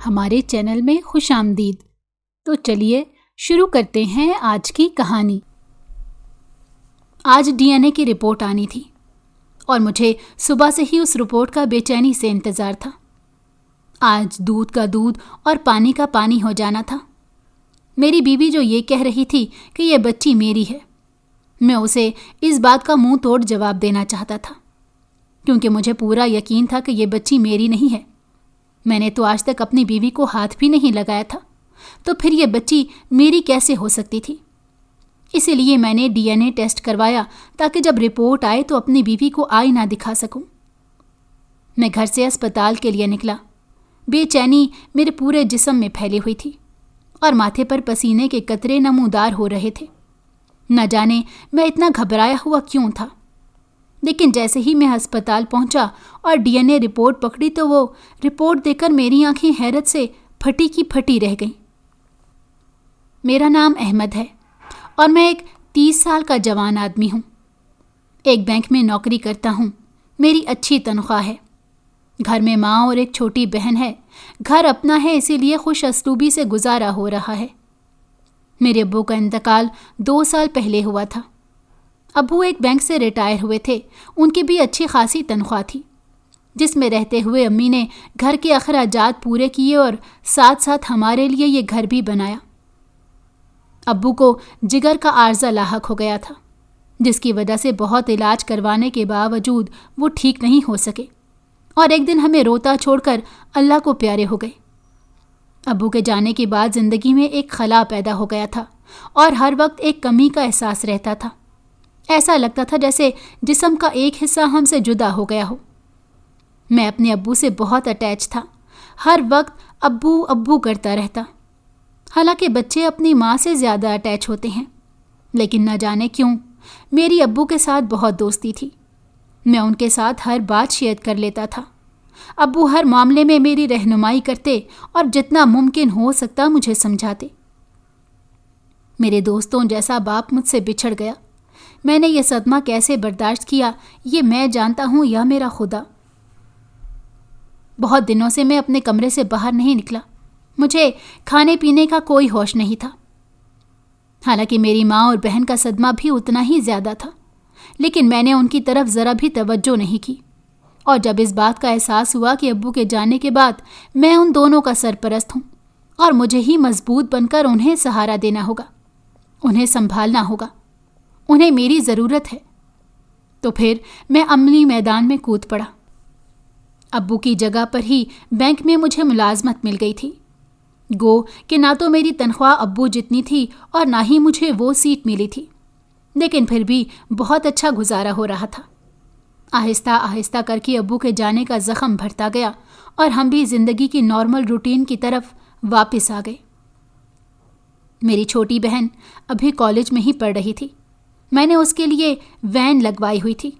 ہمارے چینل میں خوش آمدید۔ تو چلیے شروع کرتے ہیں آج کی کہانی۔ آج ڈی این اے کی رپورٹ آنی تھی اور مجھے صبح سے ہی اس رپورٹ کا بے چینی سے انتظار تھا۔ آج دودھ کا دودھ اور پانی کا پانی ہو جانا تھا۔ میری بیوی جو یہ کہہ رہی تھی کہ یہ بچی میری ہے، میں اسے اس بات کا منہ توڑ جواب دینا چاہتا تھا، کیونکہ مجھے پورا یقین تھا کہ یہ بچی میری نہیں ہے۔ میں نے تو آج تک اپنی بیوی کو ہاتھ بھی نہیں لگایا تھا، تو پھر یہ بچی میری کیسے ہو سکتی تھی؟ اسی لیے میں نے ڈی این اے ٹیسٹ کروایا تاکہ جب رپورٹ آئے تو اپنی بیوی کو آئینہ دکھا سکوں۔ میں گھر سے اسپتال کے لیے نکلا۔ بے چینی میرے پورے جسم میں پھیلی ہوئی تھی اور ماتھے پر پسینے کے قطرے نمودار ہو رہے تھے۔ نہ جانے میں اتنا گھبرایا ہوا کیوں تھا، لیکن جیسے ہی میں ہسپتال پہنچا اور ڈی این اے رپورٹ پکڑی تو وہ رپورٹ دیکھ کر میری آنکھیں حیرت سے پھٹی کی پھٹی رہ گئیں۔ میرا نام احمد ہے اور میں ایک 30 سال کا جوان آدمی ہوں۔ ایک بینک میں نوکری کرتا ہوں۔ میری اچھی تنخواہ ہے۔ گھر میں ماں اور ایک چھوٹی بہن ہے۔ گھر اپنا ہے، اسی لیے خوش اسلوبی سے گزارا ہو رہا ہے۔ میرے ابو کا انتقال 2 سال پہلے ہوا تھا۔ ابو ایک بینک سے ریٹائر ہوئے تھے۔ ان کی بھی اچھی خاصی تنخواہ تھی، جس میں رہتے ہوئے امی نے گھر کے اخراجات پورے کیے اور ساتھ ساتھ ہمارے لیے یہ گھر بھی بنایا۔ ابو کو جگر کا عارضہ لاحق ہو گیا تھا، جس کی وجہ سے بہت علاج کروانے کے باوجود وہ ٹھیک نہیں ہو سکے اور ایک دن ہمیں روتا چھوڑ کر اللہ کو پیارے ہو گئے۔ ابو کے جانے کے بعد زندگی میں ایک خلا پیدا ہو گیا تھا اور ہر وقت ایک کمی کا احساس رہتا تھا۔ ایسا لگتا تھا جیسے جسم کا ایک حصہ ہم سے جدا ہو گیا ہو۔ میں اپنے ابو سے بہت اٹیچ تھا، ہر وقت ابو ابو کرتا رہتا۔ حالانکہ بچے اپنی ماں سے زیادہ اٹیچ ہوتے ہیں، لیکن نہ جانے کیوں میری ابو کے ساتھ بہت دوستی تھی۔ میں ان کے ساتھ ہر بات شیئر کر لیتا تھا۔ ابو ہر معاملے میں میری رہنمائی کرتے اور جتنا ممکن ہو سکتا مجھے سمجھاتے۔ میرے دوستوں جیسا باپ مجھ سے بچھڑ گیا۔ میں نے یہ صدمہ کیسے برداشت کیا، یہ میں جانتا ہوں یا میرا خدا۔ بہت دنوں سے میں اپنے کمرے سے باہر نہیں نکلا۔ مجھے کھانے پینے کا کوئی ہوش نہیں تھا۔ حالانکہ میری ماں اور بہن کا صدمہ بھی اتنا ہی زیادہ تھا، لیکن میں نے ان کی طرف ذرا بھی توجہ نہیں کی۔ اور جب اس بات کا احساس ہوا کہ ابو کے جانے کے بعد میں ان دونوں کا سرپرست ہوں اور مجھے ہی مضبوط بن کر انہیں سہارا دینا ہوگا، انہیں سنبھالنا ہوگا، انہیں میری ضرورت ہے، تو پھر میں عملی میدان میں کود پڑا۔ ابو کی جگہ پر ہی بینک میں مجھے ملازمت مل گئی تھی۔ گو کہ نہ تو میری تنخواہ ابو جتنی تھی اور نہ ہی مجھے وہ سیٹ ملی تھی، لیکن پھر بھی بہت اچھا گزارا ہو رہا تھا۔ آہستہ آہستہ کر کے ابو کے جانے کا زخم بھرتا گیا اور ہم بھی زندگی کی نارمل روٹین کی طرف واپس آ گئے۔ میری چھوٹی بہن ابھی کالج میں ہی پڑھ رہی تھی۔ میں نے اس کے لیے وین لگوائی ہوئی تھی،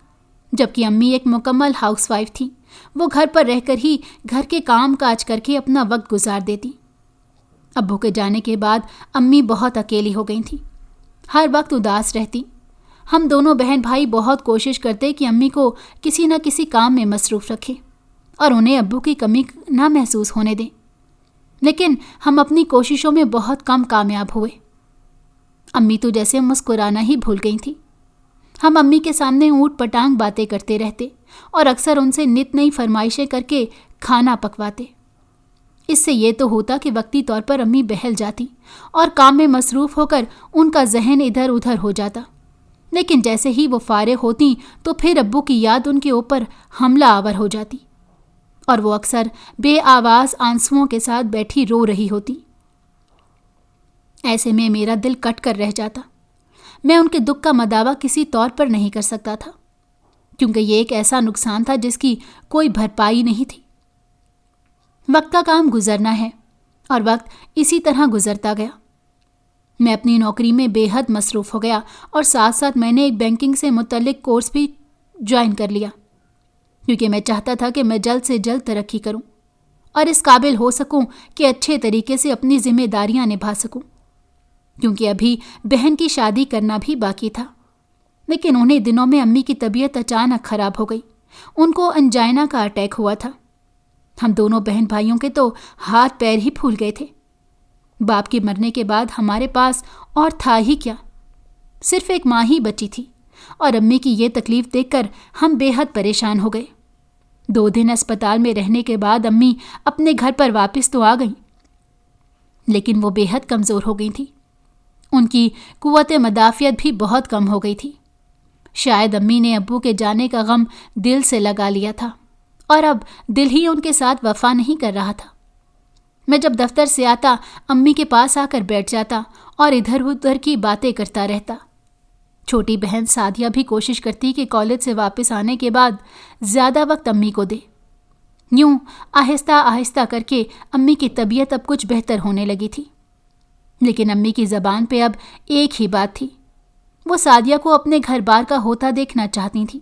جبکہ امی ایک مکمل ہاؤس وائف تھی۔ وہ گھر پر رہ کر ہی گھر کے کام کاج کر کے اپنا وقت گزار دیتی۔ ابو کے جانے کے بعد امی بہت اکیلی ہو گئی تھیں، ہر وقت اداس رہتی۔ ہم دونوں بہن بھائی بہت کوشش کرتے کہ امی کو کسی نہ کسی کام میں مصروف رکھیں اور انہیں ابو کی کمی نہ محسوس ہونے دیں، لیکن ہم اپنی کوششوں میں بہت کم کامیاب ہوئے۔ امی تو جیسے مسکرانا ہی بھول گئی تھیں۔ ہم امی کے سامنے اوٹ پٹانگ باتیں کرتے رہتے اور اکثر ان سے نت نئی فرمائشیں کر کے کھانا پکواتے۔ اس سے یہ تو ہوتا کہ وقتی طور پر امی بہل جاتی اور کام میں مصروف ہو کر ان کا ذہن ادھر ادھر ہو جاتا، لیکن جیسے ہی وہ فارغ ہوتی تو پھر ابو کی یاد ان کے اوپر حملہ آور ہو جاتی اور وہ اکثر بے آواز آنسوؤں کے ساتھ بیٹھی رو رہی ہوتی۔ ایسے میں میرا دل کٹ کر رہ جاتا۔ میں ان کے دکھ کا مداوع کسی طور پر نہیں کر سکتا تھا، کیونکہ یہ ایک ایسا نقصان تھا جس کی کوئی بھرپائی نہیں تھی۔ وقت کا کام گزرنا ہے اور وقت اسی طرح گزرتا گیا۔ میں اپنی نوکری میں بے حد مصروف ہو گیا اور ساتھ ساتھ میں نے ایک بینکنگ سے متعلق کورس بھی جوائن کر لیا، کیونکہ میں چاہتا تھا کہ میں جلد سے جلد ترقی کروں اور اس قابل ہو سکوں کہ اچھے طریقے سے اپنی ذمہ داریاں نبھا سکوں، کیونکہ ابھی بہن کی شادی کرنا بھی باقی تھا۔ لیکن انہیں دنوں میں امی کی طبیعت اچانک خراب ہو گئی۔ ان کو انجائنا کا اٹیک ہوا تھا۔ ہم دونوں بہن بھائیوں کے تو ہاتھ پیر ہی پھول گئے تھے۔ باپ کے مرنے کے بعد ہمارے پاس اور تھا ہی کیا، صرف ایک ماں ہی بچی تھی، اور امی کی یہ تکلیف دیکھ کر ہم بے حد پریشان ہو گئے۔ 2 دن اسپتال میں رہنے کے بعد امی اپنے گھر پر واپس تو آ گئیں، لیکن وہ بے حد کمزور ہو گئی تھیں۔ ان کی قوت مدافعت بھی بہت کم ہو گئی تھی۔ شاید امی نے ابو کے جانے کا غم دل سے لگا لیا تھا، اور اب دل ہی ان کے ساتھ وفا نہیں کر رہا تھا۔ میں جب دفتر سے آتا امی کے پاس آ کر بیٹھ جاتا اور ادھر ادھر کی باتیں کرتا رہتا۔ چھوٹی بہن سعدیہ بھی کوشش کرتی کہ کالج سے واپس آنے کے بعد زیادہ وقت امی کو دے۔ یوں آہستہ آہستہ کر کے امی کی طبیعت اب کچھ بہتر ہونے لگی تھی، لیکن امی کی زبان پہ اب ایک ہی بات تھی، وہ سعدیہ کو اپنے گھر بار کا ہوتا دیکھنا چاہتی تھی۔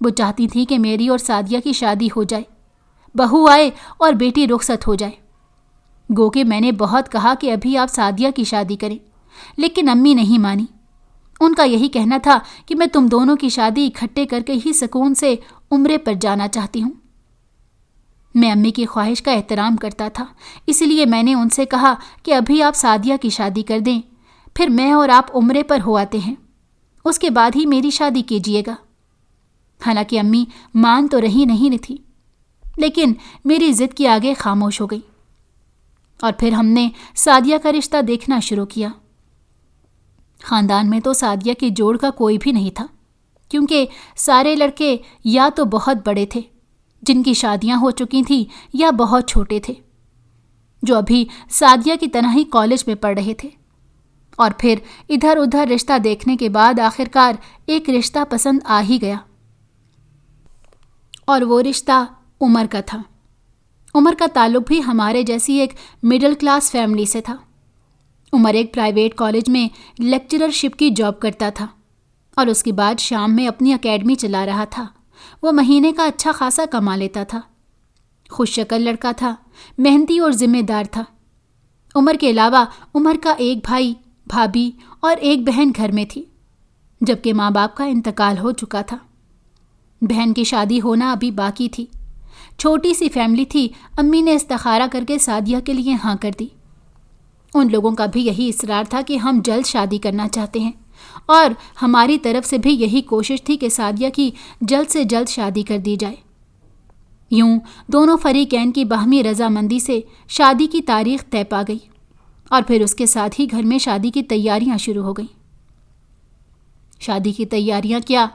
وہ چاہتی تھی کہ میری اور سعدیہ کی شادی ہو جائے، بہو آئے اور بیٹی رخصت ہو جائے۔ گو کہ میں نے بہت کہا کہ ابھی آپ سعدیہ کی شادی کریں، لیکن امی نہیں مانی۔ ان کا یہی کہنا تھا کہ میں تم دونوں کی شادی اکٹھے کر کے ہی سکون سے عمرے پر جانا چاہتی ہوں۔ میں امی کی خواہش کا احترام کرتا تھا، اس لیے میں نے ان سے کہا کہ ابھی آپ سعدیہ کی شادی کر دیں، پھر میں اور آپ عمرے پر ہو آتے ہیں، اس کے بعد ہی میری شادی کیجیے گا۔ حالانکہ امی مان تو رہی نہیں تھی، لیکن میری ضد کے آگے خاموش ہو گئی، اور پھر ہم نے سعدیہ کا رشتہ دیکھنا شروع کیا۔ خاندان میں تو سعدیہ کے جوڑ کا کوئی بھی نہیں تھا، کیونکہ سارے لڑکے یا تو بہت بڑے تھے جن کی شادیاں ہو چکی تھیں، یا بہت چھوٹے تھے جو ابھی سعدیہ کی طرح ہی کالج میں پڑھ رہے تھے۔ اور پھر ادھر ادھر رشتہ دیکھنے کے بعد آخرکار ایک رشتہ پسند آ ہی گیا، اور وہ رشتہ عمر کا تھا۔ عمر کا تعلق بھی ہمارے جیسی ایک مڈل کلاس فیملی سے تھا۔ عمر ایک پرائیویٹ کالج میں لیکچرر شپ کی جاب کرتا تھا، اور اس کے بعد شام میں اپنی اکیڈمی چلا رہا تھا۔ وہ مہینے کا اچھا خاصا کما لیتا تھا۔ خوش شکل لڑکا تھا، محنتی اور ذمہ دار تھا۔ عمر کے علاوہ عمر کا ایک بھائی، بھابھی اور ایک بہن گھر میں تھی، جبکہ ماں باپ کا انتقال ہو چکا تھا۔ بہن کی شادی ہونا ابھی باقی تھی۔ چھوٹی سی فیملی تھی، امی نے استخارہ کر کے سعدیہ کے لیے ہاں کر دی۔ ان لوگوں کا بھی یہی اصرار تھا کہ ہم جلد شادی کرنا چاہتے ہیں، اور ہماری طرف سے بھی یہی کوشش تھی کہ سعدیہ کی جلد سے جلد شادی کر دی جائے۔ یوں دونوں فریقین کی باہمی رضامندی سے شادی کی تاریخ طے پا گئی، اور پھر اس کے ساتھ ہی گھر میں شادی کی تیاریاں شروع ہو گئیں۔ شادی کی تیاریاں کیا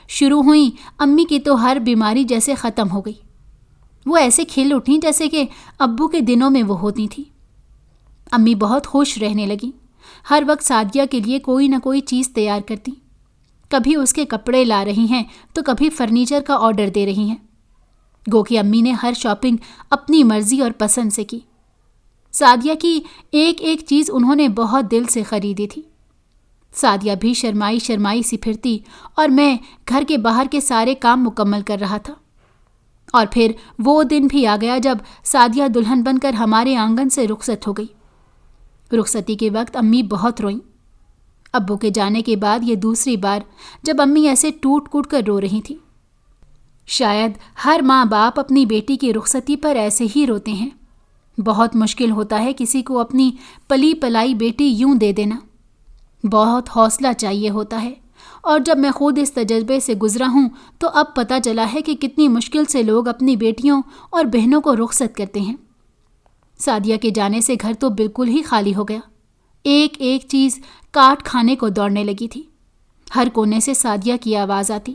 شروع ہوئیں، امی کی تو ہر بیماری جیسے ختم ہو گئی۔ وہ ایسے کھل اٹھیں جیسے کہ ابو کے دنوں میں وہ ہوتی تھی۔ امی بہت خوش رہنے لگیں، ہر وقت سعدیہ کے لیے کوئی نہ کوئی چیز تیار کرتی، کبھی اس کے کپڑے لا رہی ہیں تو کبھی فرنیچر کا آرڈر دے رہی ہیں۔ گو کہ امی نے ہر شاپنگ اپنی مرضی اور پسند سے کی۔ سعدیہ کی ایک ایک چیز انہوں نے بہت دل سے خریدی تھی۔ سعدیہ بھی شرمائی شرمائی سی پھرتی، اور میں گھر کے باہر کے سارے کام مکمل کر رہا تھا۔ اور پھر وہ دن بھی آ گیا جب سعدیہ دلہن بن کر ہمارے آنگن سے رخصت ہو گئی۔ رخصتی کے وقت امی بہت روئیں۔ ابو کے جانے کے بعد یہ دوسری بار جب امی ایسے ٹوٹ کوٹ کر رو رہی تھی۔ شاید ہر ماں باپ اپنی بیٹی کی رخصتی پر ایسے ہی روتے ہیں۔ بہت مشکل ہوتا ہے کسی کو اپنی پلی پلائی بیٹی یوں دے دینا، بہت حوصلہ چاہیے ہوتا ہے، اور جب میں خود اس تجربے سے گزرا ہوں تو اب پتہ چلا ہے کہ کتنی مشکل سے لوگ اپنی بیٹیوں اور بہنوں کو رخصت کرتے ہیں۔ سعدیہ کے جانے سے گھر تو بالکل ہی خالی ہو گیا۔ ایک ایک چیز کاٹ کھانے کو دوڑنے لگی تھی۔ ہر کونے سے سعدیہ کی آواز آتی،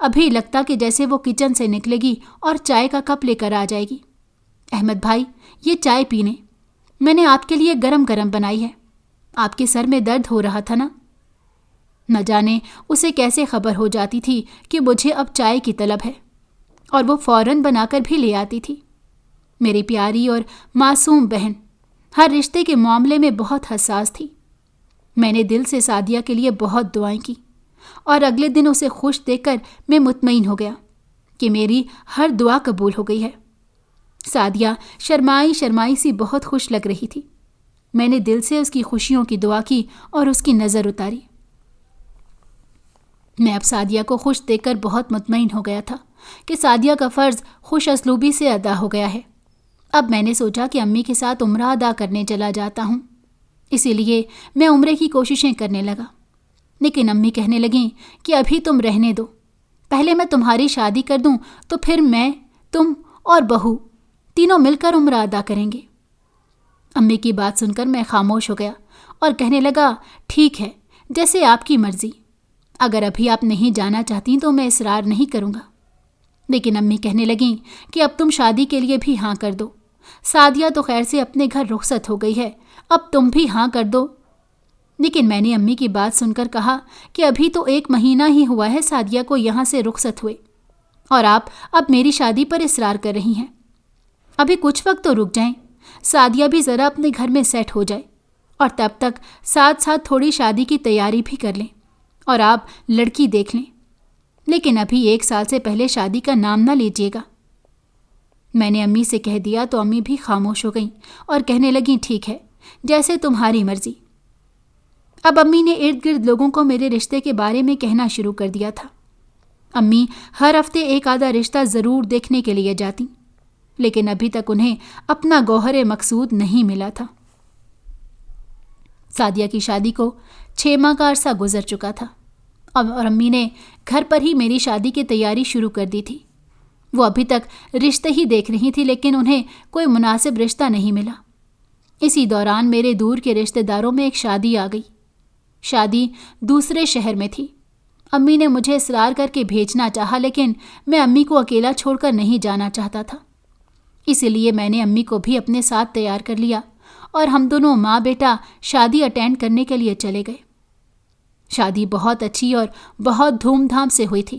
ابھی لگتا کہ جیسے وہ کچن سے نکلے گی اور چائے کا کپ لے کر آ جائے گی۔ احمد بھائی، یہ چائے پینے، میں نے آپ کے لیے گرم گرم بنائی ہے، آپ کے سر میں درد ہو رہا تھا نا؟ نہ جانے اسے کیسے خبر ہو جاتی تھی کہ مجھے اب چائے کی طلب ہے، اور وہ فوراً بنا کر بھی لے آتی تھی۔ میری پیاری اور معصوم بہن ہر رشتے کے معاملے میں بہت حساس تھی۔ میں نے دل سے سعدیہ کے لیے بہت دعائیں کی، اور اگلے دن اسے خوش دیکھ کر میں مطمئن ہو گیا کہ میری ہر دعا قبول ہو گئی ہے۔ سعدیہ شرمائی شرمائی سی بہت خوش لگ رہی تھی۔ میں نے دل سے اس کی خوشیوں کی دعا کی اور اس کی نظر اتاری۔ میں اب سعدیہ کو خوش دیکھ کر بہت مطمئن ہو گیا تھا کہ سعدیہ کا فرض خوش اسلوبی سے ادا ہو گیا ہے۔ اب میں نے سوچا کہ امی کے ساتھ عمرہ ادا کرنے چلا جاتا ہوں، اسی لیے میں عمرے کی کوششیں کرنے لگا۔ لیکن امی کہنے لگیں کہ ابھی تم رہنے دو، پہلے میں تمہاری شادی کر دوں تو پھر میں، تم اور بہو تینوں مل کر عمرہ ادا کریں گے۔ امی کی بات سن کر میں خاموش ہو گیا اور کہنے لگا، ٹھیک ہے، جیسے آپ کی مرضی، اگر ابھی آپ نہیں جانا چاہتی تو میں اصرار نہیں کروں گا۔ لیکن امی کہنے لگیں کہ اب تم شادی کے لیے بھی ہاں کر دو، سعدیہ تو خیر سے اپنے گھر رخصت ہو گئی ہے، اب تم بھی ہاں کر دو۔ لیکن میں نے امی کی بات سن کر کہا کہ ابھی تو 1 مہینہ ہی ہوا ہے سعدیہ کو یہاں سے رخصت ہوئے، اور آپ اب میری شادی پر اصرار کر رہی ہیں۔ ابھی کچھ وقت تو رک جائیں، سعدیہ بھی ذرا اپنے گھر میں سیٹ ہو جائے، اور تب تک ساتھ ساتھ تھوڑی شادی کی تیاری بھی کر لیں اور آپ لڑکی دیکھ لیں، لیکن ابھی 1 سال سے پہلے شادی کا نام نہ لیجیے گا۔ میں نے امی سے کہہ دیا تو امی بھی خاموش ہو گئیں اور کہنے لگیں، ٹھیک ہے، جیسے تمہاری مرضی۔ اب امی نے ارد گرد لوگوں کو میرے رشتے کے بارے میں کہنا شروع کر دیا تھا۔ امی ہر ہفتے 1 آدھا رشتہ ضرور دیکھنے کے لیے جاتی، لیکن ابھی تک انہیں اپنا گوہر مقصود نہیں ملا تھا۔ سعدیہ کی شادی کو 6 ماہ کا عرصہ گزر چکا تھا، اور امی نے گھر پر ہی میری شادی کی تیاری شروع کر دی تھی۔ وہ ابھی تک رشتے ہی دیکھ رہی تھی، لیکن انہیں کوئی مناسب رشتہ نہیں ملا۔ اسی دوران میرے دور کے رشتہ داروں میں ایک شادی آ گئی۔ شادی دوسرے شہر میں تھی۔ امی نے مجھے اصرار کر کے بھیجنا چاہا، لیکن میں امی کو اکیلا چھوڑ کر نہیں جانا چاہتا تھا، اسی لیے میں نے امی کو بھی اپنے ساتھ تیار کر لیا اور ہم دونوں ماں بیٹا شادی اٹینڈ کرنے کے لیے چلے گئے۔ شادی بہت اچھی اور بہت دھوم دھام سے ہوئی تھی۔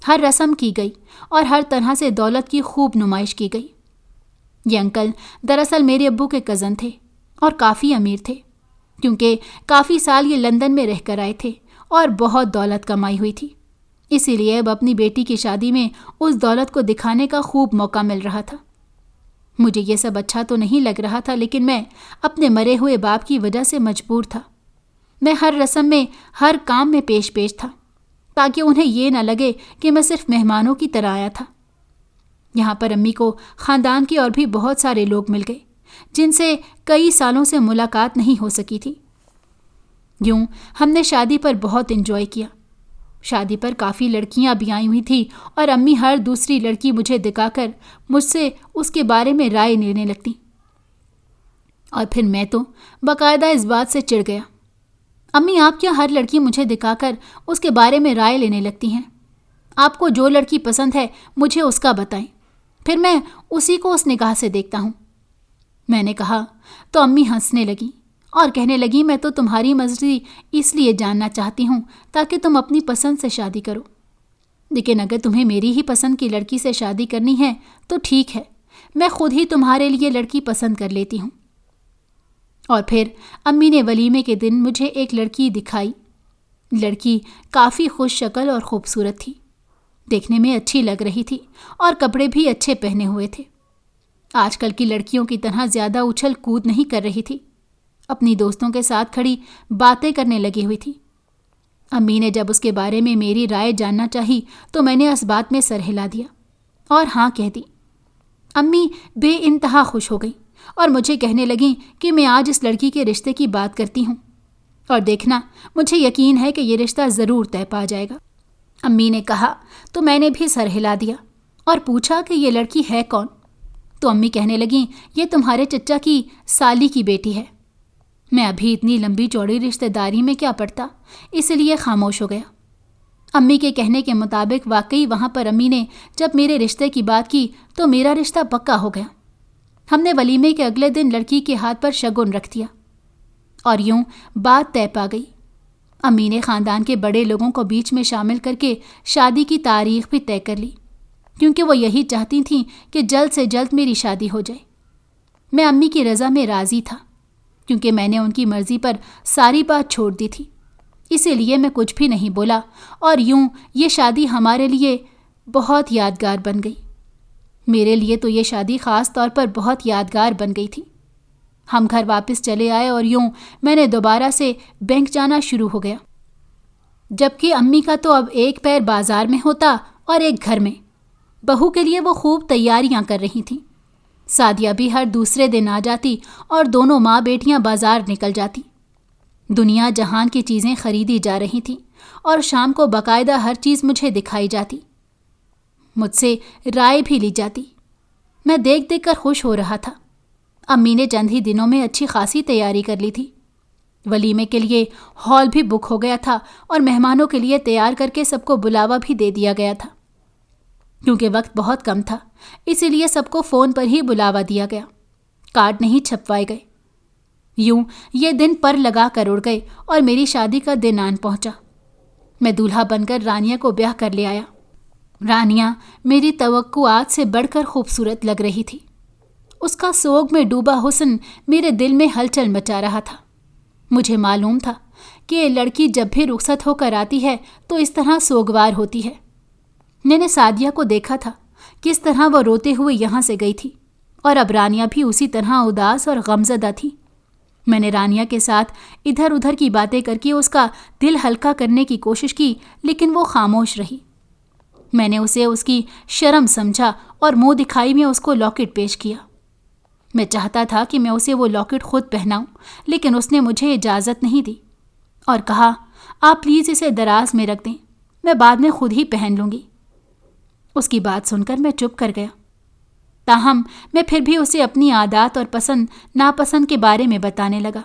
ہر رسم کی گئی اور ہر طرح سے دولت کی خوب نمائش کی گئی۔ یہ انکل دراصل میرے ابو کے کزن تھے اور کافی امیر تھے، کیونکہ کافی سال یہ لندن میں رہ کر آئے تھے اور بہت دولت کمائی ہوئی تھی، اسی لیے اب اپنی بیٹی کی شادی میں اس دولت کو دکھانے کا خوب موقع مل رہا تھا۔ مجھے یہ سب اچھا تو نہیں لگ رہا تھا، لیکن میں اپنے مرے ہوئے باپ کی وجہ سے مجبور تھا۔ میں ہر رسم میں، ہر کام میں پیش تھا، تاکہ انہیں یہ نہ لگے کہ میں صرف مہمانوں کی طرح آیا تھا۔ یہاں پر امی کو خاندان کے اور بھی بہت سارے لوگ مل گئے، جن سے کئی سالوں سے ملاقات نہیں ہو سکی تھی۔ یوں ہم نے شادی پر بہت انجوائے کیا۔ شادی پر کافی لڑکیاں بھی آئی ہوئی تھیں، اور امی ہر دوسری لڑکی مجھے دکھا کر مجھ سے اس کے بارے میں رائے لینے لگتی، اور پھر میں تو باقاعدہ اس بات سے چڑ گیا، امی آپ کیا ہر لڑکی مجھے دکھا کر اس کے بارے میں رائے لینے لگتی ہیں؟ آپ کو جو لڑکی پسند ہے مجھے اس کا بتائیں، پھر میں اسی کو اس نگاہ سے دیکھتا ہوں۔ میں نے کہا تو امی ہنسنے لگیں اور کہنے لگی، میں تو تمہاری مرضی اس لیے جاننا چاہتی ہوں تاکہ تم اپنی پسند سے شادی کرو، لیکن اگر تمہیں میری ہی پسند کی لڑکی سے شادی کرنی ہے تو ٹھیک ہے، میں خود ہی تمہارے لیے لڑکی پسند کر لیتی ہوں۔ اور پھر امی نے ولیمے کے دن مجھے ایک لڑکی دکھائی۔ لڑکی کافی خوش شکل اور خوبصورت تھی، دیکھنے میں اچھی لگ رہی تھی اور کپڑے بھی اچھے پہنے ہوئے تھے۔ آج کل کی لڑکیوں کی طرح زیادہ اچھل کود نہیں کر رہی تھی، اپنی دوستوں کے ساتھ کھڑی باتیں کرنے لگی ہوئی تھی۔ امی نے جب اس کے بارے میں میری رائے جاننا چاہی تو میں نے اس بات میں سر ہلا دیا اور ہاں کہہ دی۔ امی بے انتہا خوش ہو گئی اور مجھے کہنے لگیں کہ میں آج اس لڑکی کے رشتے کی بات کرتی ہوں، اور دیکھنا مجھے یقین ہے کہ یہ رشتہ ضرور طے پا جائے گا۔ امی نے کہا تو میں نے بھی سر ہلا دیا اور پوچھا کہ یہ لڑکی ہے کون؟ تو امی کہنے لگیں، یہ تمہارے چچا کی سالی کی بیٹی ہے۔ میں ابھی اتنی لمبی چوڑی رشتہ داری میں کیا پڑتا، اس لیے خاموش ہو گیا۔ امی کے کہنے کے مطابق واقعی وہاں پر امی نے جب میرے رشتے کی بات کی تو میرا رشتہ پکا ہو گیا۔ ہم نے ولیمے کے اگلے دن لڑکی کے ہاتھ پر شگن رکھ دیا اور یوں بات طے پا گئی۔ امی نے خاندان کے بڑے لوگوں کو بیچ میں شامل کر کے شادی کی تاریخ بھی طے کر لی، کیونکہ وہ یہی چاہتی تھیں کہ جلد سے جلد میری شادی ہو جائے۔ میں امی کی رضا میں راضی تھا، کیونکہ میں نے ان کی مرضی پر ساری بات چھوڑ دی تھی، اسی لیے میں کچھ بھی نہیں بولا، اور یوں یہ شادی ہمارے لیے بہت یادگار بن گئی۔ میرے لیے تو یہ شادی خاص طور پر بہت یادگار بن گئی تھی۔ ہم گھر واپس چلے آئے اور یوں میں نے دوبارہ سے بینک جانا شروع ہو گیا۔ جبکہ امی کا تو اب ایک پیر بازار میں ہوتا اور ایک گھر میں۔ بہو کے لیے وہ خوب تیاریاں کر رہی تھیں۔ سعدیہ بھی ہر دوسرے دن آ جاتی اور دونوں ماں بیٹیاں بازار نکل جاتی۔ دنیا جہان کی چیزیں خریدی جا رہی تھیں اور شام کو باقاعدہ ہر چیز مجھے دکھائی جاتی، مجھ سے رائے بھی لی جاتی۔ میں دیکھ دیکھ کر خوش ہو رہا تھا۔ امی نے چند ہی دنوں میں اچھی خاصی تیاری کر لی تھی۔ ولیمے کے لیے ہال بھی بک ہو گیا تھا اور مہمانوں کے لیے تیار کر کے سب کو بلاوا بھی دے دیا گیا تھا۔ کیونکہ وقت بہت کم تھا، اسی لیے سب کو فون پر ہی بلاوا دیا گیا، کارڈ نہیں چھپوائے گئے۔ یوں یہ دن پر لگا کر اڑ گئے اور میری شادی کا دن آن پہنچا۔ میں دولہا بن کر رانیہ کو بیاہ کر لے آیا۔ رانیہ میری توقعات سے بڑھ کر خوبصورت لگ رہی تھی۔ اس کا سوگ میں ڈوبا حسن میرے دل میں ہلچل مچا رہا تھا۔ مجھے معلوم تھا کہ لڑکی جب بھی رخصت ہو کر آتی ہے تو اس طرح سوگوار ہوتی ہے۔ میں نے سعدیہ کو دیکھا تھا، کس طرح وہ روتے ہوئے یہاں سے گئی تھی، اور اب رانیہ بھی اسی طرح اداس اور غمزدہ تھی۔ میں نے رانیہ کے ساتھ ادھر ادھر کی باتیں کر کے اس کا دل ہلکا کرنے کی کوشش کی، لیکن وہ خاموش رہی۔ میں نے اسے اس کی شرم سمجھا اور منہ دکھائی میں اس کو لاکٹ پیش کیا۔ میں چاہتا تھا کہ میں اسے وہ لاکٹ خود پہناؤں، لیکن اس نے مجھے اجازت نہیں دی اور کہا، آپ پلیز اسے دراز میں رکھ دیں، میں بعد میں خود ہی پہن لوں گی۔ اس کی بات سن کر میں چپ کر گیا۔ تاہم میں پھر بھی اسے اپنی عادات اور پسند ناپسند کے بارے میں بتانے لگا،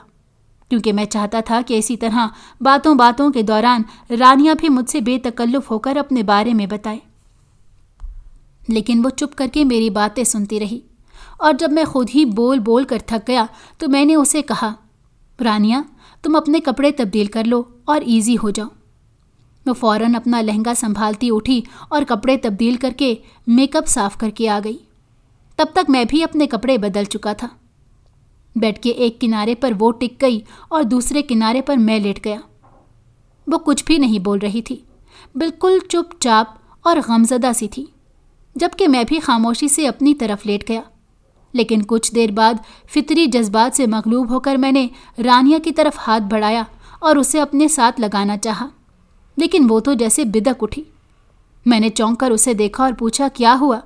کیونکہ میں چاہتا تھا کہ اسی طرح باتوں کے دوران رانیہ بھی مجھ سے بے تکلف ہو کر اپنے بارے میں بتائے۔ لیکن وہ چپ کر کے میری باتیں سنتی رہی، اور جب میں خود ہی بول بول کر تھک گیا تو میں نے اسے کہا، رانیہ تم اپنے کپڑے تبدیل کر لو اور ایزی ہو جاؤ۔ وہ فوراً اپنا لہنگا سنبھالتی اٹھی اور کپڑے تبدیل کر کے میک اپ صاف کر کے آ گئی۔ تب تک میں بھی اپنے کپڑے بدل چکا تھا۔ بیڈ کے ایک کنارے پر وہ ٹک گئی اور دوسرے کنارے پر میں لیٹ گیا۔ وہ کچھ بھی نہیں بول رہی تھی، بالکل چپ چاپ اور غمزدہ سی تھی، جبکہ میں بھی خاموشی سے اپنی طرف لیٹ گیا۔ لیکن کچھ دیر بعد فطری جذبات سے مغلوب ہو کر میں نے رانیہ کی طرف ہاتھ بڑھایا اور اسے اپنے ساتھ لگانا چاہا، لیکن وہ تو جیسے بدک اٹھی۔ میں نے چونک کر اسے دیکھا اور پوچھا، کیا ہوا؟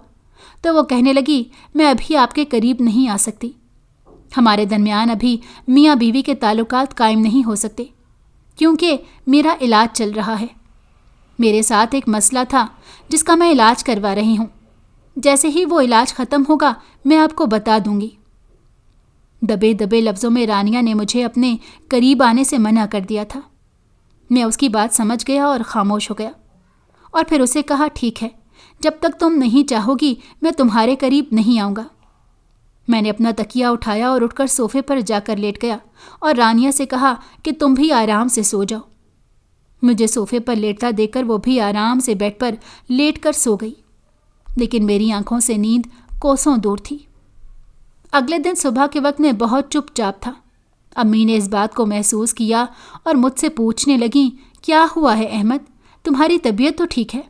تو وہ کہنے لگی، میں ابھی آپ کے قریب نہیں آ سکتی۔ ہمارے درمیان ابھی میاں بیوی کے تعلقات قائم نہیں ہو سکتے، کیونکہ میرا علاج چل رہا ہے۔ میرے ساتھ ایک مسئلہ تھا جس کا میں علاج کروا رہی ہوں۔ جیسے ہی وہ علاج ختم ہوگا میں آپ کو بتا دوں گی۔ دبے دبے لفظوں میں رانیہ نے مجھے اپنے قریب آنے سے منع کر دیا تھا۔ میں اس کی بات سمجھ گیا اور خاموش ہو گیا، اور پھر اسے کہا، ٹھیک ہے، جب تک تم نہیں چاہو گی میں تمہارے قریب نہیں آؤں گا۔ میں نے اپنا تکیہ اٹھایا اور اٹھ کر صوفے پر جا کر لیٹ گیا اور رانیہ سے کہا کہ تم بھی آرام سے سو جاؤ۔ مجھے صوفے پر لیٹتا دیکھ کر وہ بھی آرام سے بیڈ پر لیٹ کر سو گئی، لیکن میری آنکھوں سے نیند کوسوں دور تھی۔ اگلے دن صبح کے وقت میں بہت چپ چاپ تھا۔ امی نے اس بات کو محسوس کیا اور مجھ سے پوچھنے لگیں، کیا ہوا ہے احمد؟ تمہاری طبیعت تو ٹھیک ہے،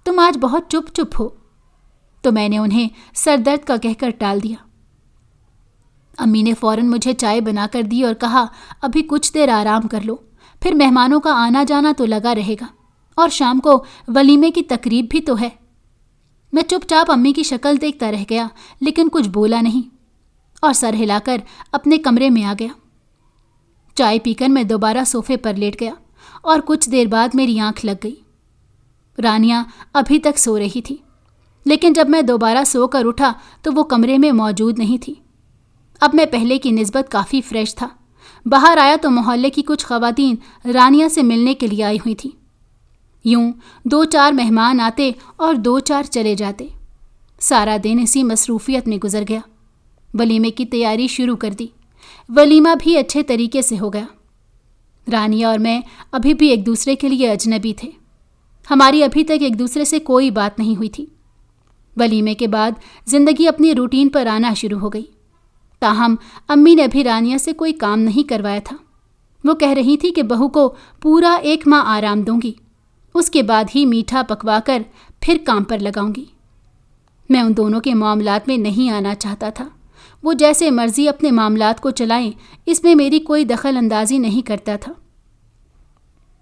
تم آج بہت چپ چپ ہو۔ تو میں نے انہیں سر درد کا کہہ کر ٹال دیا۔ امی نے فوراً مجھے چائے بنا کر دی اور کہا، ابھی کچھ دیر آرام کر لو، پھر مہمانوں کا آنا جانا تو لگا رہے گا، اور شام کو ولیمے کی تقریب بھی تو ہے۔ میں چپ چاپ امی کی شکل دیکھتا رہ گیا، لیکن کچھ بولا نہیں، اور سر ہلا کر اپنے کمرے میں آ گیا۔ چائے پی کر میں دوبارہ صوفے پر لیٹ گیا، اور کچھ دیر بعد میری آنکھ لگ گئی۔ رانیہ ابھی تک سو رہی تھی، لیکن جب میں دوبارہ سو کر اٹھا تو وہ کمرے میں موجود نہیں تھی۔ اب میں پہلے کی نسبت کافی فریش تھا۔ باہر آیا تو محلے کی کچھ خواتین رانیہ سے ملنے کے لیے آئی ہوئی تھیں۔ یوں 2-4 مہمان آتے اور 2-4 چلے جاتے۔ سارا دن اسی مصروفیت میں گزر گیا۔ ولیمے کی تیاری شروع کر دی۔ ولیمہ بھی اچھے طریقے سے ہو گیا۔ رانیہ اور میں ابھی بھی ایک دوسرے کے لیے اجنبی تھے۔ ہماری ابھی تک ایک دوسرے سے کوئی بات نہیں ہوئی تھی۔ ولیمے کے بعد زندگی اپنی روٹین پر آنا شروع ہو گئی۔ تاہم امی نے ابھی رانیہ سے کوئی کام نہیں کروایا تھا۔ وہ کہہ رہی تھی کہ بہو کو پورا 1 ماہ آرام دوں گی، اس کے بعد ہی میٹھا پکوا کر پھر کام پر لگاؤں گی۔ میں ان دونوں کے معاملات میں نہیں آنا چاہتا تھا۔ وہ جیسے مرضی اپنے معاملات کو چلائیں، اس میں میری کوئی دخل اندازی نہیں کرتا تھا۔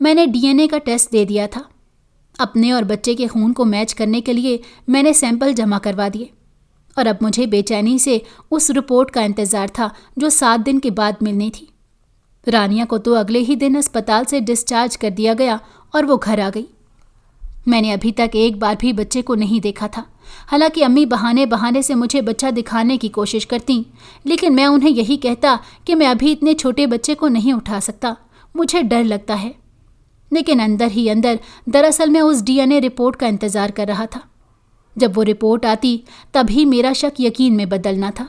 میں نے DNA کا ٹیسٹ دے دیا تھا۔ اپنے اور بچے کے خون کو میچ کرنے کے لیے میں نے سیمپل جمع کروا دیے، اور اب مجھے بے چینی سے اس رپورٹ کا انتظار تھا جو 7 دن کے بعد ملنی تھی۔ رانیہ کو تو اگلے ہی دن اسپتال سے ڈسچارج کر دیا گیا اور وہ گھر آ گئی۔ میں نے ابھی تک ایک بار بھی بچے کو نہیں دیکھا تھا، حالانکہ امی بہانے سے مجھے بچہ دکھانے کی کوشش کرتیں، لیکن میں انہیں یہی کہتا کہ میں ابھی اتنے چھوٹے بچے کو نہیں اٹھا سکتا، مجھے ڈر لگتا ہے۔ لیکن اندر ہی اندر دراصل میں اس DNA رپورٹ کا انتظار کر رہا تھا۔ جب وہ رپورٹ آتی تبھی میرا شک یقین میں بدلنا تھا۔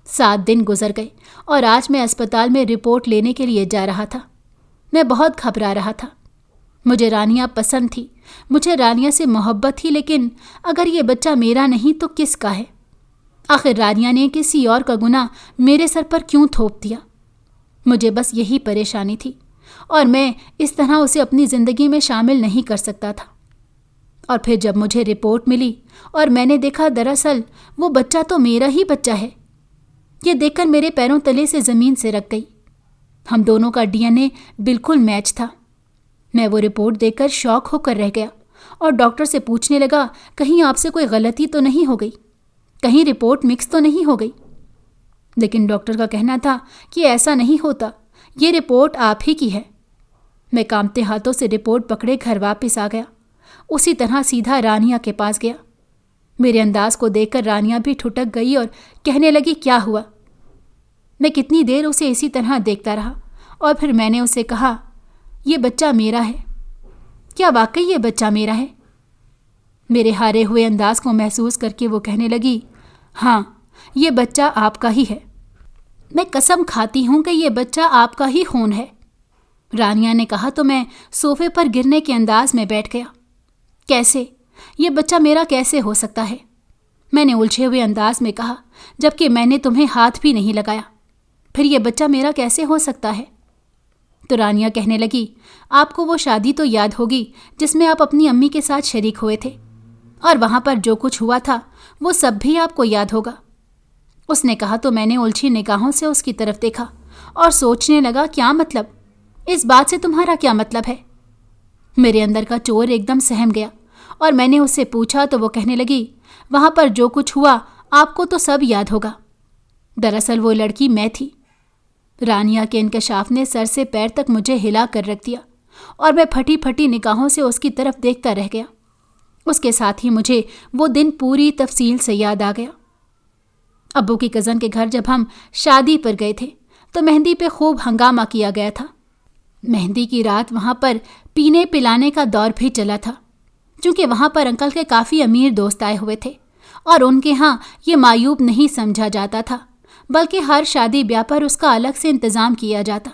7 دن گزر گئے اور آج میں اسپتال میں رپورٹ لینے کے لیے جا رہا تھا۔ میں بہت گھبرا رہا تھا۔ مجھے رانیہ پسند تھی، مجھے رانیہ سے محبت تھی، لیکن اگر یہ بچہ میرا نہیں تو کس کا ہے؟ آخر رانیہ نے کسی اور کا گناہ میرے سر پر کیوں تھوپ دیا؟ مجھے بس یہی پریشانی تھی، اور میں اس طرح اسے اپنی زندگی میں شامل نہیں کر سکتا تھا۔ اور پھر جب مجھے رپورٹ ملی اور میں نے دیکھا دراصل وہ بچہ تو میرا ہی بچہ ہے، یہ دیکھ کر میرے پیروں تلے سے زمین سے رک گئی۔ ہم دونوں کا DNA بالکل میچ تھا۔ میں وہ رپورٹ دیکھ کر شاک ہو کر رہ گیا اور ڈاکٹر سے پوچھنے لگا، کہیں آپ سے کوئی غلطی تو نہیں ہو گئی؟ کہیں رپورٹ مکس تو نہیں ہو گئی؟ لیکن ڈاکٹر کا کہنا تھا کہ ایسا نہیں ہوتا، یہ رپورٹ آپ ہی کی ہے۔ میں کانپتے ہاتھوں سے رپورٹ پکڑے گھر واپس آ گیا، اسی طرح سیدھا رانیہ کے پاس گیا۔ میرے انداز کو دیکھ کر رانیہ بھی ٹھٹک گئی اور کہنے لگی، کیا ہوا؟ میں کتنی دیر اسے اسی طرح دیکھتا رہا، اور پھر میں نے اسے کہا، یہ بچہ میرا ہے۔ کیا واقعی یہ بچہ میرا ہے؟ میرے ہارے ہوئے انداز کو محسوس کر کے وہ کہنے لگی، ہاں، یہ بچہ آپ کا ہی ہے۔ میں قسم کھاتی ہوں کہ یہ بچہ آپ کا ہی خون ہے، رانیہ نے کہا تو میں صوفے پر گرنے کے انداز میں بیٹھ گیا۔ کیسے؟ یہ بچہ میرا کیسے ہو سکتا ہے؟ میں نے الجھے ہوئے انداز میں کہا، جبکہ میں نے تمہیں ہاتھ بھی نہیں لگایا۔ پھر یہ بچہ میرا کیسے ہو سکتا ہے؟ تو رانیہ کہنے لگی، آپ کو وہ شادی تو یاد ہوگی جس میں آپ اپنی امی کے ساتھ شریک ہوئے تھے، اور وہاں پر جو کچھ ہوا تھا وہ سب بھی آپ کو یاد ہوگا۔ اس نے کہا تو میں نے الجھی نگاہوں سے اس کی طرف دیکھا اور سوچنے لگا، کیا مطلب؟ اس بات سے تمہارا کیا مطلب ہے؟ میرے اندر کا چور ایک دم سہم گیا، اور میں نے اس سے پوچھا تو وہ کہنے لگی، وہاں پر جو کچھ ہوا آپ کو تو سب یاد ہوگا۔ دراصل وہ لڑکی میں تھی۔ رانیہ کے انکشاف نے سر سے پیر تک مجھے ہلا کر رکھ دیا، اور میں پھٹی پھٹی نگاہوں سے اس کی طرف دیکھتا رہ گیا۔ اس کے ساتھ ہی مجھے وہ دن پوری تفصیل سے یاد آ گیا۔ ابو کی کزن کے گھر جب ہم شادی پر گئے تھے تو مہندی پہ خوب ہنگامہ کیا گیا تھا۔ مہندی کی رات وہاں پر پینے پلانے کا دور بھی چلا تھا، چونکہ وہاں پر انکل کے کافی امیر دوست آئے ہوئے تھے، اور ان کے ہاں یہ معیوب نہیں سمجھا جاتا تھا، بلکہ ہر شادی بیاہ پر اس کا الگ سے انتظام کیا جاتا۔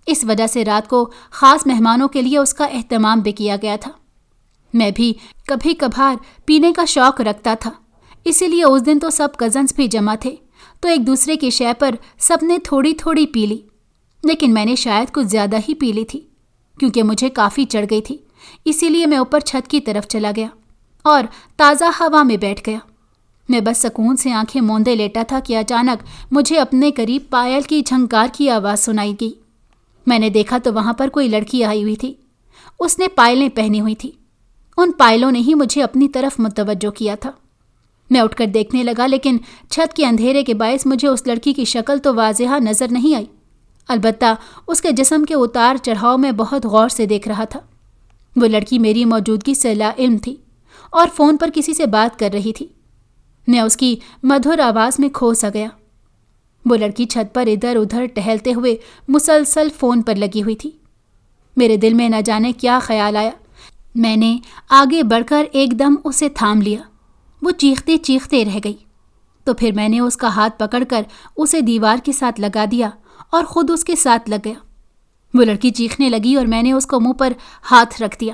اس وجہ سے رات کو خاص مہمانوں کے لیے اس کا اہتمام بھی کیا گیا تھا۔ میں بھی کبھی کبھار پینے کا شوق رکھتا تھا، اسی لیے اس دن تو سب کزنز بھی جمع تھے، تو ایک دوسرے کی شے پر سب نے تھوڑی تھوڑی پی لی، لیکن میں نے شاید کچھ زیادہ ہی پی لی تھی، کیونکہ مجھے کافی چڑھ گئی تھی۔ اسی لیے میں اوپر چھت کی طرف چلا گیا اور تازہ ہوا میں بیٹھ گیا۔ میں بس سکون سے آنکھیں موندے لیٹا تھا کہ اچانک مجھے اپنے قریب پائل کی جھنکار کی آواز سنائی گئی۔ میں نے دیکھا تو وہاں پر کوئی لڑکی آئی ہوئی تھی۔ اس نے پائلیں پہنی ہوئی تھی۔ ان پائلوں نے ہی مجھے اپنی طرف متوجہ کیا تھا۔ میں اٹھ کر دیکھنے لگا، لیکن چھت کے اندھیرے کے باعث مجھے اس لڑکی کی شکل تو واضح نظر نہیں آئی، البتہ اس کے جسم کے اتار چڑھاؤ میں بہت غور سے دیکھ رہا تھا۔ وہ لڑکی میری موجودگی سے لا علم تھی اور فون پر کسی سے بات کر رہی تھی۔ میں اس کی مدھر آواز میں کھو سا گیا۔ وہ لڑکی چھت پر ادھر ادھر ٹہلتے ہوئے مسلسل فون پر لگی ہوئی تھی۔ میرے دل میں نہ جانے کیا خیال آیا۔ میں نے آگے بڑھ کر ایک دم اسے تھام لیا۔ وہ چیختے چیختے رہ گئی، تو پھر میں نے اس کا ہاتھ پکڑ کر اسے دیوار کے ساتھ لگا دیا اور خود اس کے ساتھ لگ گیا۔ وہ لڑکی چیخنے لگی اور میں نے اس کو منہ پر ہاتھ رکھ دیا۔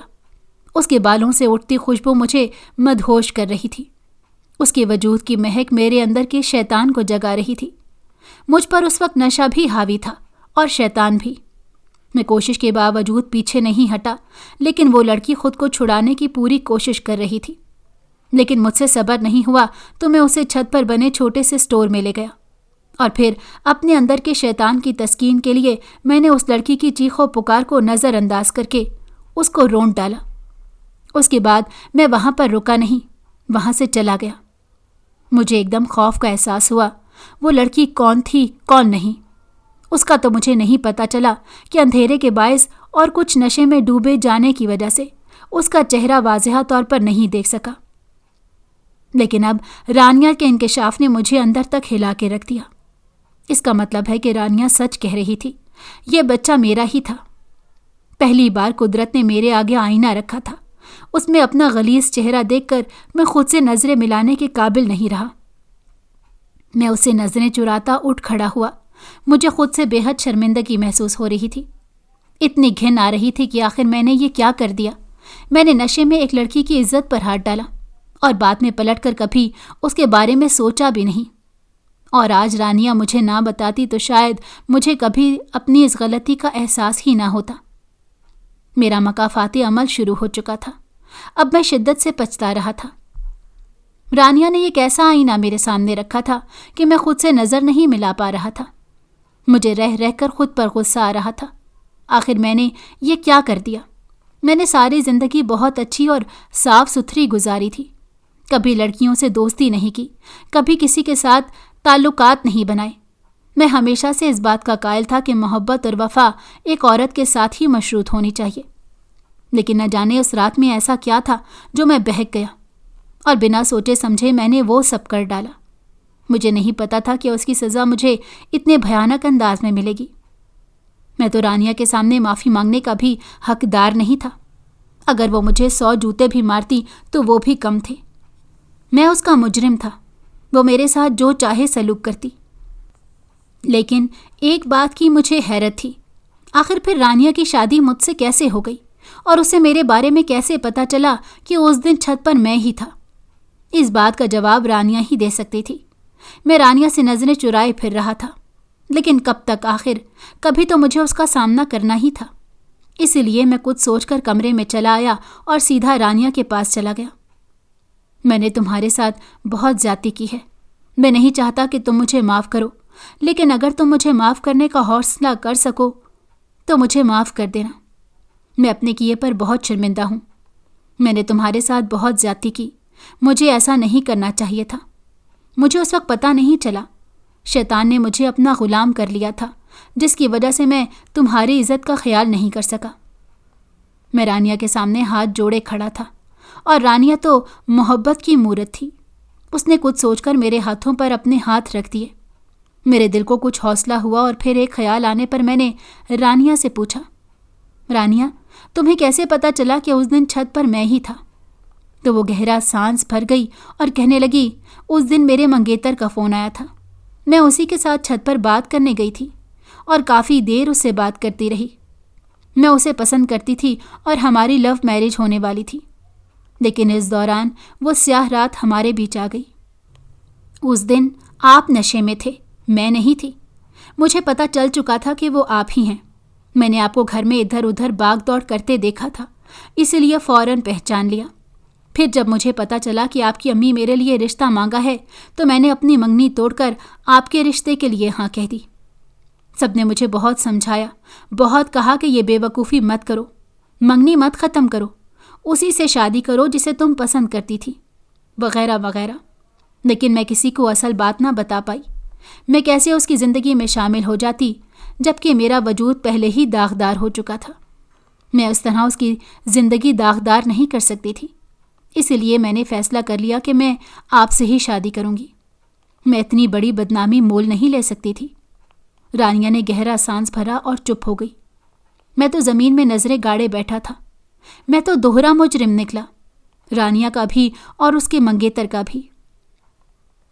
اس کے بالوں سے اٹھتی خوشبو مجھے مدہوش کر رہی تھی۔ اس کے وجود کی مہک میرے اندر کے شیطان کو جگا رہی تھی۔ مجھ پر اس وقت نشہ بھی حاوی تھا اور شیطان بھی۔ میں کوشش کے باوجود پیچھے نہیں ہٹا، لیکن وہ لڑکی خود کو چھڑانے کی پوری کوشش کر رہی تھی۔ لیکن مجھ سے صبر نہیں ہوا تو میں اسے چھت پر بنے چھوٹے سے سٹور میں لے گیا اور پھر اپنے اندر کے شیطان کی تسکین کے لیے میں نے اس لڑکی کی چیخ و پکار کو نظر انداز کر کے اس کو رونٹ ڈالا۔ اس کے بعد میں وہاں پر رکا نہیں، وہاں سے چلا گیا۔ مجھے ایک دم خوف کا احساس ہوا۔ وہ لڑکی کون تھی کون نہیں، اس کا تو مجھے نہیں پتہ چلا کہ اندھیرے کے باعث اور کچھ نشے میں ڈوبے جانے کی وجہ سے اس کا چہرہ واضح طور پر نہیں دیکھ سکا، لیکن اب رانیہ کے انکشاف نے مجھے اندر تک ہلا کے رکھ دیا۔ اس کا مطلب ہے کہ رانیہ سچ کہہ رہی تھی، یہ بچہ میرا ہی تھا۔ پہلی بار قدرت نے میرے آگے آئینہ رکھا تھا، اس میں اپنا غلیظ چہرہ دیکھ کر میں خود سے نظریں ملانے کے قابل نہیں رہا۔ میں اسے نظریں چراتا اٹھ کھڑا ہوا۔ مجھے خود سے بے حد شرمندگی محسوس ہو رہی تھی، اتنی گھن آ رہی تھی کہ آخر میں نے یہ کیا کر دیا۔ میں نے نشے میں ایک لڑکی کی عزت پر ہاتھ ڈالا اور بعد میں پلٹ کر کبھی اس کے بارے میں سوچا بھی نہیں، اور آج رانیہ مجھے نہ بتاتی تو شاید مجھے کبھی اپنی اس غلطی کا احساس ہی نہ ہوتا۔ میرا مکافاتی عمل شروع ہو چکا تھا، اب میں شدت سے پچھتا رہا تھا۔ رانیہ نے ایک ایسا آئینہ میرے سامنے رکھا تھا کہ میں خود سے نظر نہیں ملا پا رہا تھا۔ مجھے رہ رہ کر خود پر غصہ آ رہا تھا۔ آخر میں نے یہ کیا کر دیا؟ میں نے ساری زندگی بہت اچھی اور صاف ستھری گزاری تھی، کبھی لڑکیوں سے دوستی نہیں کی، کبھی کسی کے ساتھ تعلقات نہیں بنائے۔ میں ہمیشہ سے اس بات کا قائل تھا کہ محبت اور وفا ایک عورت کے ساتھ ہی مشروط ہونی چاہیے، لیکن نہ جانے اس رات میں ایسا کیا تھا جو میں بہک گیا اور بنا سوچے سمجھے میں نے وہ سب کر ڈالا۔ مجھے نہیں پتا تھا کہ اس کی سزا مجھے اتنے بھیانک انداز میں ملے گی۔ میں تو رانیہ کے سامنے معافی مانگنے کا بھی حقدار نہیں تھا۔ اگر وہ مجھے 100 جوتے بھی مارتی تو وہ بھی کم تھے۔ میں اس کا مجرم تھا، وہ میرے ساتھ جو چاہے سلوک کرتی۔ لیکن ایک بات کی مجھے حیرت تھی، آخر پھر رانیہ کی شادی مجھ سے کیسے ہو گئی اور اسے میرے بارے میں کیسے پتا چلا کہ اس دن چھت پر میں ہی تھا؟ اس بات کا جواب رانیہ ہی دے سکتی تھی۔ میں رانیہ سے نظریں چرائے پھر رہا تھا، لیکن کب تک؟ آخر کبھی تو مجھے اس کا سامنا کرنا ہی تھا۔ اسی لیے میں کچھ سوچ کر کمرے میں چلا آیا اور سیدھا رانیہ کے پاس چلا گیا۔ میں نے تمہارے ساتھ بہت زیادتی کی ہے، میں نہیں چاہتا کہ تم مجھے معاف کرو، لیکن اگر تم مجھے معاف کرنے کا حوصلہ کر سکو تو مجھے معاف کر دینا۔ میں اپنے کیے پر بہت شرمندہ ہوں۔ میں نے تمہارے ساتھ بہت زیادتی کی، مجھے ایسا نہیں کرنا چاہیے تھا۔ مجھے اس وقت پتہ نہیں چلا، شیطان نے مجھے اپنا غلام کر لیا تھا، جس کی وجہ سے میں تمہاری عزت کا خیال نہیں کر سکا۔ میں رانیہ کے سامنے ہاتھ جوڑے کھڑا تھا، اور رانیہ تو محبت کی مورت تھی۔ اس نے کچھ سوچ کر میرے ہاتھوں پر اپنے ہاتھ رکھ دیے۔ میرے دل کو کچھ حوصلہ ہوا اور پھر ایک خیال آنے پر میں نے رانیہ سے پوچھا، رانیہ تمہیں کیسے پتا چلا کہ اس دن چھت پر میں ہی تھا؟ تو وہ گہرا سانس بھر گئی اور کہنے لگی، اس دن میرے منگیتر کا فون آیا تھا، میں اسی کے ساتھ چھت پر بات کرنے گئی تھی اور کافی دیر اس سے بات کرتی رہی۔ میں اسے پسند کرتی تھی اور ہماری لو میرج ہونے والی تھی، لیکن اس دوران وہ سیاہ رات ہمارے بیچ آ گئی۔ اس دن آپ نشے میں تھے، میں نہیں تھی۔ مجھے پتہ چل چکا تھا کہ وہ آپ ہی ہیں۔ میں نے آپ کو گھر میں ادھر ادھر باغ دوڑ کرتے دیکھا تھا، اسی لیے فوراً پہچان لیا۔ پھر جب مجھے پتہ چلا کہ آپ کی امی میرے لیے رشتہ مانگا ہے تو میں نے اپنی منگنی توڑ کر آپ کے رشتے کے لیے ہاں کہہ دی۔ سب نے مجھے بہت سمجھایا، بہت کہا کہ یہ بے وقوفی مت کرو، منگنی مت ختم کرو، اسی سے شادی کرو جسے تم پسند کرتی تھی، وغیرہ وغیرہ، لیکن میں کسی کو اصل بات نہ بتا پائی۔ میں کیسے اس کی زندگی میں شامل ہو جاتی جبکہ میرا وجود پہلے ہی داغدار ہو چکا تھا؟ میں اس طرح اس کی زندگی داغدار نہیں کر سکتی تھی، اسی لیے میں نے فیصلہ کر لیا کہ میں آپ سے ہی شادی کروں گی۔ میں اتنی بڑی بدنامی مول نہیں لے سکتی تھی۔ رانیہ نے گہرا سانس بھرا اور چپ ہو گئی۔ میں تو زمین میں نظریں گاڑے بیٹھا تھا۔ میں تو دوہرا مجرم نکلا، رانیہ کا بھی اور اس کے منگیتر کا بھی۔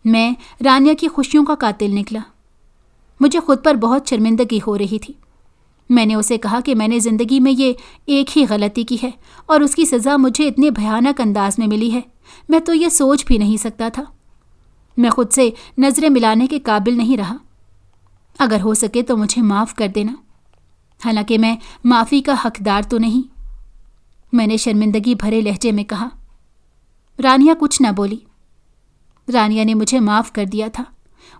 میں رانیہ کی خوشیوں کا قاتل نکلا۔ مجھے خود پر بہت شرمندگی ہو رہی تھی۔ میں نے اسے کہا کہ میں نے زندگی میں یہ ایک ہی غلطی کی ہے اور اس کی سزا مجھے اتنے بھیانک انداز میں ملی ہے، میں تو یہ سوچ بھی نہیں سکتا تھا۔ میں خود سے نظریں ملانے کے قابل نہیں رہا۔ اگر ہو سکے تو مجھے معاف کر دینا، حالانکہ میں معافی کا حقدار تو نہیں۔ میں نے شرمندگی بھرے لہجے میں کہا۔ رانیہ کچھ نہ بولی۔ رانیہ نے مجھے معاف کر دیا تھا،